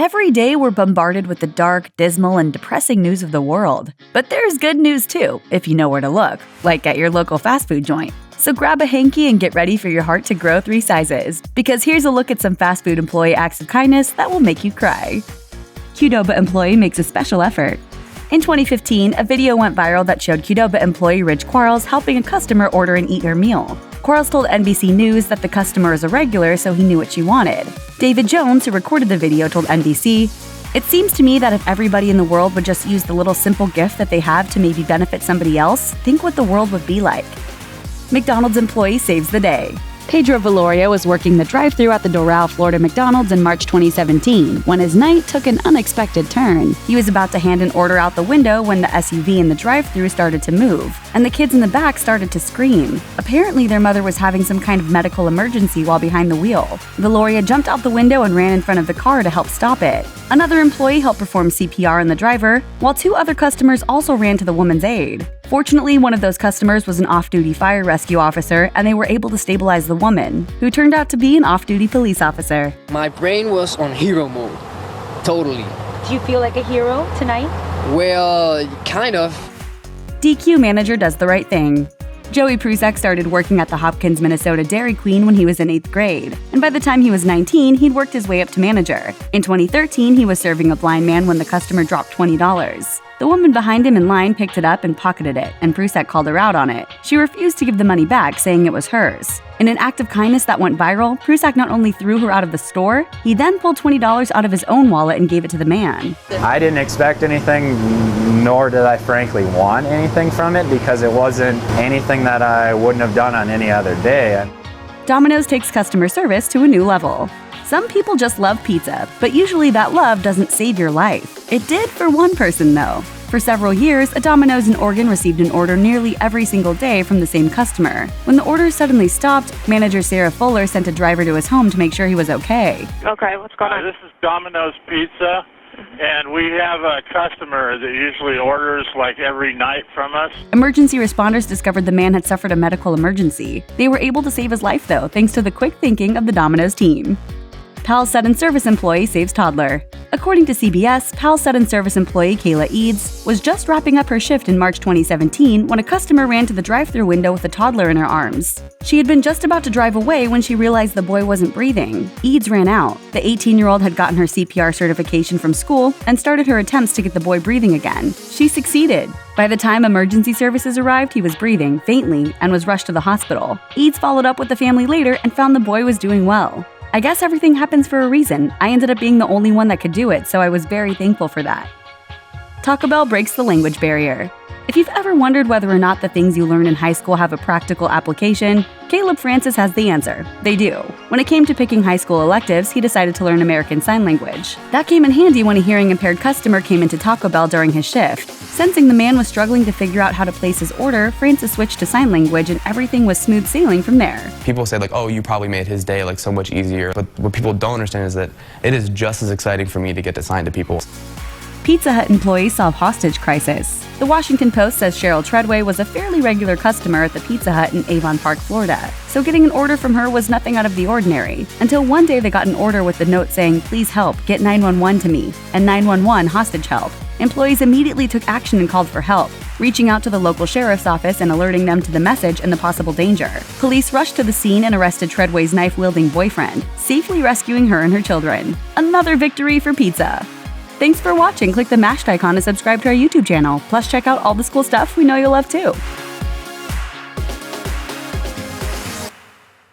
Every day we're bombarded with the dark, dismal, and depressing news of the world. But there's good news too, if you know where to look, like at your local fast food joint. So grab a hanky and get ready for your heart to grow 3 sizes, because here's a look at some fast food employee acts of kindness that will make you cry. Qdoba employee makes a special effort. In 2015, a video went viral that showed Qdoba employee Ridge Quarles helping a customer order and eat her meal. Quarles told NBC News that the customer is a regular, so he knew what she wanted. David Jones, who recorded the video, told NBC, "It seems to me that if everybody in the world would just use the little simple gift that they have to maybe benefit somebody else, think what the world would be like." McDonald's employee saves the day. Pedro Valoria was working the drive-thru at the Doral, Florida McDonald's in March 2017 when his night took an unexpected turn. He was about to hand an order out the window when the SUV in the drive-thru started to move, and the kids in the back started to scream. Apparently, their mother was having some kind of medical emergency while behind the wheel. Valoria jumped out the window and ran in front of the car to help stop it. Another employee helped perform CPR on the driver, while 2 other customers also ran to the woman's aid. Fortunately, one of those customers was an off-duty fire rescue officer, and they were able to stabilize the woman, who turned out to be an off-duty police officer. My brain was on hero mode. Totally. Do you feel like a hero tonight? Well, kind of. DQ manager does the right thing. Joey Prusak started working at the Hopkins, Minnesota Dairy Queen when he was in 8th grade, and by the time he was 19, he'd worked his way up to manager. In 2013, he was serving a blind man when the customer dropped $20. The woman behind him in line picked it up and pocketed it, and Prusak called her out on it. She refused to give the money back, saying it was hers. In an act of kindness that went viral, Prusak not only threw her out of the store, he then pulled $20 out of his own wallet and gave it to the man. I didn't expect anything, nor did I frankly want anything from it, because it wasn't anything that I wouldn't have done on any other day. Domino's takes customer service to a new level. Some people just love pizza, but usually that love doesn't save your life. It did for one person though. For several years, a Domino's in Oregon received an order nearly every single day from the same customer. When the order suddenly stopped, manager Sarah Fuller sent a driver to his home to make sure he was okay. Okay, what's going on? This is Domino's Pizza, and we have a customer that usually orders like every night from us. Emergency responders discovered the man had suffered a medical emergency. They were able to save his life though, thanks to the quick thinking of the Domino's team. PAL Sudden Service employee saves toddler. According to CBS, PAL Sudden Service employee Kayla Eads was just wrapping up her shift in March 2017 when a customer ran to the drive-thru window with a toddler in her arms. She had been just about to drive away when she realized the boy wasn't breathing. Eads ran out. The 18-year-old had gotten her CPR certification from school and started her attempts to get the boy breathing again. She succeeded. By the time emergency services arrived, he was breathing faintly and was rushed to the hospital. Eads followed up with the family later and found the boy was doing well. "I guess everything happens for a reason. I ended up being the only one that could do it, so I was very thankful for that." Taco Bell breaks the language barrier. If you've ever wondered whether or not the things you learn in high school have a practical application, Caleb Francis has the answer. They do. When it came to picking high school electives, he decided to learn American Sign Language. That came in handy when a hearing-impaired customer came into Taco Bell during his shift. Sensing the man was struggling to figure out how to place his order, Francis switched to sign language and everything was smooth sailing from there. People say like, oh, you probably made his day like so much easier. But what people don't understand is that it is just as exciting for me to get to sign to people. Pizza Hut employees solve hostage crisis. The Washington Post says Cheryl Treadway was a fairly regular customer at the Pizza Hut in Avon Park, Florida, so getting an order from her was nothing out of the ordinary, until one day they got an order with the note saying, "Please help, get 911 to me," and 911 hostage help. Employees immediately took action and called for help, reaching out to the local sheriff's office and alerting them to the message and the possible danger. Police rushed to the scene and arrested Treadway's knife-wielding boyfriend, safely rescuing her and her children. Another victory for pizza! Thanks for watching. Click the mashed icon to subscribe to our YouTube channel. Plus, check out all this cool stuff we know you'll love too.